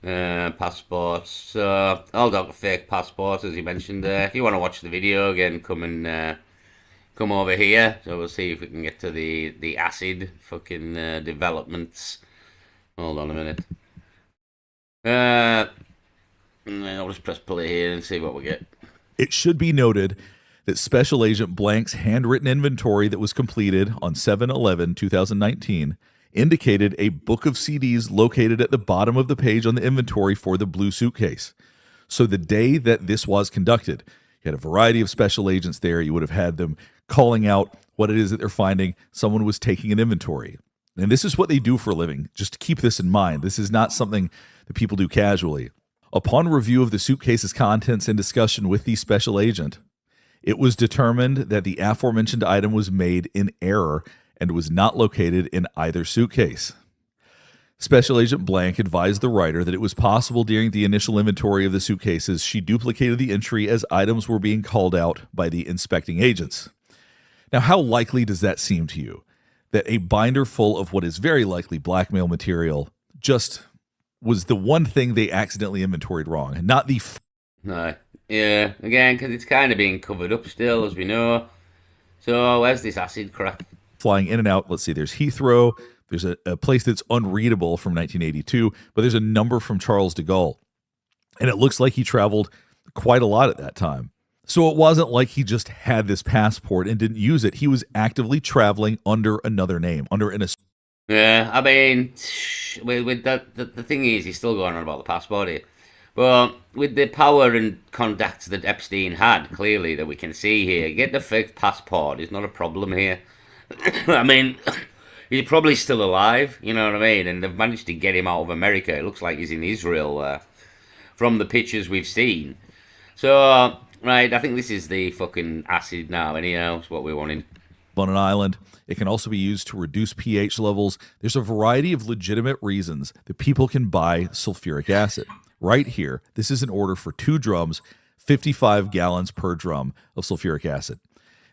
Passports. So all Dr. Fake passports, as you mentioned there. If you want to watch the video again, come over here. So we'll see if we can get to the acid fucking developments. Hold on a minute. I'll just press play here and see what we get. It should be noted that Special Agent Blank's handwritten inventory that was completed on 7/11/2019 indicated a book of CDs located at the bottom of the page on the inventory for the blue suitcase. So the day that this was conducted, you had a variety of special agents there. You would have had them calling out what it is that they're finding. Someone was taking an inventory. And this is what they do for a living. Just keep this in mind. This is not something that people do casually. Upon review of the suitcase's contents and discussion with the special agent, it was determined that the aforementioned item was made in error and was not located in either suitcase. Special Agent Blank advised the writer that it was possible during the initial inventory of the suitcases she duplicated the entry as items were being called out by the inspecting agents. Now, how likely does that seem to you? That a binder full of what is very likely blackmail material just was the one thing they accidentally inventoried wrong, and not the No. Yeah, again, because it's kind of being covered up still, as we know. So, where's this acid crack? flying in and out. Let's see, there's Heathrow. There's a place that's unreadable from 1982, but there's a number from Charles de Gaulle. And it looks like he traveled quite a lot at that time. So it wasn't like he just had this passport and didn't use it. He was actively traveling under another name, under an. Yeah, I mean, with that, the thing is, he's still going on about the passport here. But with the power and contacts that Epstein had, clearly, that we can see here, get the fake passport is not a problem here. I mean, he's probably still alive, you know what I mean? And they've managed to get him out of America. It looks like he's in Israel from the pictures we've seen. So, right, I think this is the fucking acid now, anyhow. It's what we're wanting. On an island. It can also be used to reduce pH levels. There's a variety of legitimate reasons that people can buy sulfuric acid. Right here, this is an order for 2 drums, 55 gallons per drum of sulfuric acid.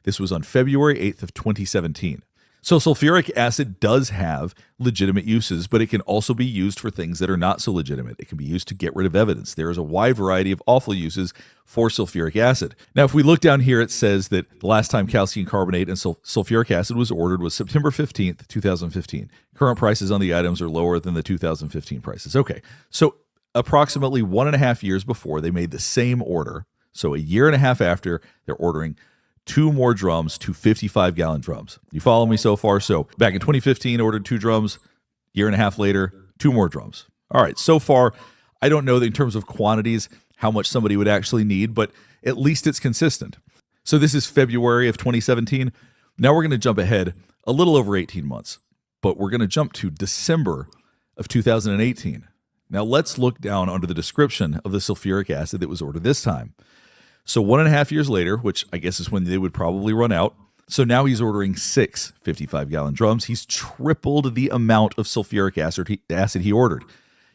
This was on February 8th of 2017. So sulfuric acid does have legitimate uses, but it can also be used for things that are not so legitimate. It can be used to get rid of evidence. There is a wide variety of awful uses for sulfuric acid. Now, if we look down here, it says that the last time calcium carbonate and sulfuric acid was ordered was September 15th, 2015. Current prices on the items are lower than the 2015 prices. Okay, so approximately 1.5 years before they made the same order, so a year and a half after, they're ordering 2 more drums, 2 55-gallon drums. You follow me so far? So back in 2015, ordered 2 drums. Year and a half later, 2 more drums. All right, so far, I don't know in terms of quantities how much somebody would actually need, but at least it's consistent. So this is February of 2017. Now we're going to jump ahead a little over 18 months, but we're going to jump to December of 2018. Now let's look down under the description of the sulfuric acid that was ordered this time. So 1.5 years later, which I guess is when they would probably run out. So now he's ordering 6 55-gallon drums. He's tripled the amount of sulfuric acid he ordered.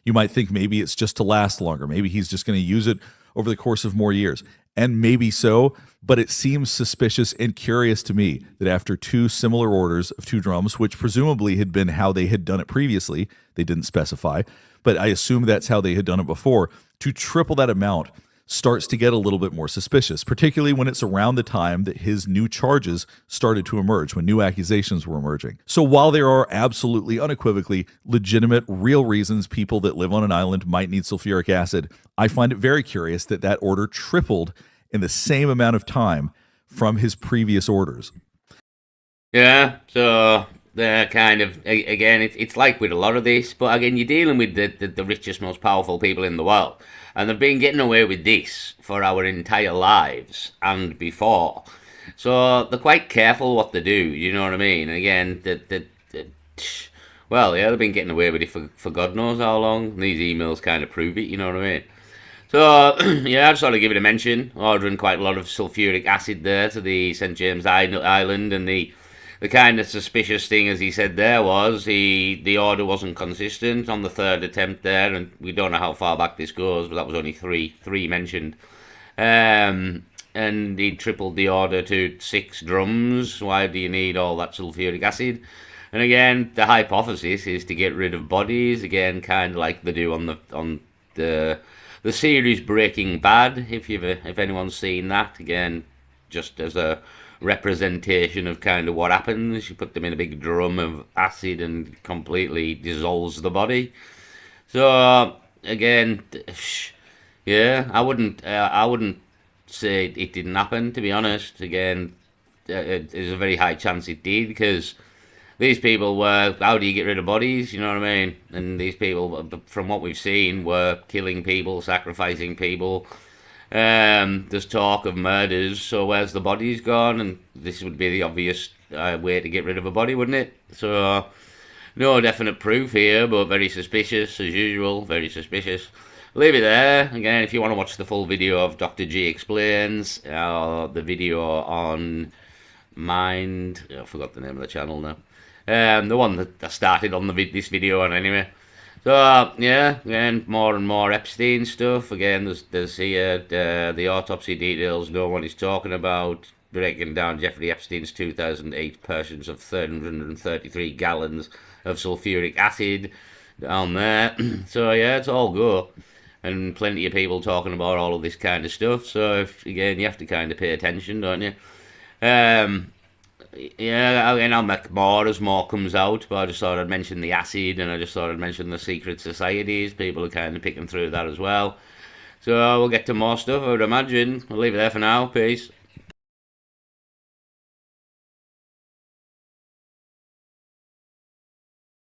You might think maybe it's just to last longer. Maybe he's just going to use it over the course of more years. And maybe so, but it seems suspicious and curious to me that after 2 similar orders of 2 drums, which presumably had been how they had done it previously, they didn't specify, but I assume that's how they had done it before, to triple that amount starts to get a little bit more suspicious, particularly when it's around the time that his new charges started to emerge, when new accusations were emerging. So while there are absolutely unequivocally legitimate, real reasons people that live on an island might need sulfuric acid, I find it very curious that that order tripled in the same amount of time from his previous orders. Yeah, so they're kind of, again, it's like with a lot of this, but again, you're dealing with the richest, most powerful people in the world. And they've been getting away with this for our entire lives and before. So they're quite careful what they do, you know what I mean? And again, well, yeah, they've been getting away with it for God knows how long. These emails kind of prove it, you know what I mean? So, yeah, I just thought I'd give it a mention. Ordering quite a lot of sulfuric acid there to the St. James Island, and the kind of suspicious thing, as he said there, was the order wasn't consistent on the 3rd attempt there, and we don't know how far back this goes, but that was only three mentioned. And he tripled the order to 6 drums. Why do you need all that sulfuric acid? And again, the hypothesis is to get rid of bodies. Again, kind of like they do on the series Breaking Bad. If anyone's seen that, again, just as a representation of kind of what happens. You put them in a big drum of acid and completely dissolves the body. So again, yeah, I wouldn't say it didn't happen, to be honest. Again, there's a very high chance it did, because these people were, how do you get rid of bodies, you know what I mean? And these people, from what we've seen, were killing people, sacrificing people. There's talk of murders, so where's the bodies gone? And this would be the obvious way to get rid of a body, wouldn't it? So, no definite proof here, but very suspicious, as usual, very suspicious. Leave it there. Again, if you want to watch the full video of Dr. G Explains, the video on Mind, I forgot the name of the channel now. The one that I started on this video on anyway. So yeah, again, more and more Epstein stuff. Again, there's here the autopsy details no one is talking about, breaking down Jeffrey Epstein's 2008 purchase of 333 gallons of sulfuric acid down there. So yeah, it's all go, and plenty of people talking about all of this kind of stuff. So again, you have to kind of pay attention, don't you? Yeah, and I'll make more as more comes out, but I just thought I'd mention the acid, and I just thought I'd mention the secret societies. People are kind of picking through that as well. So we'll get to more stuff, I would imagine. I'll leave it there for now. Peace.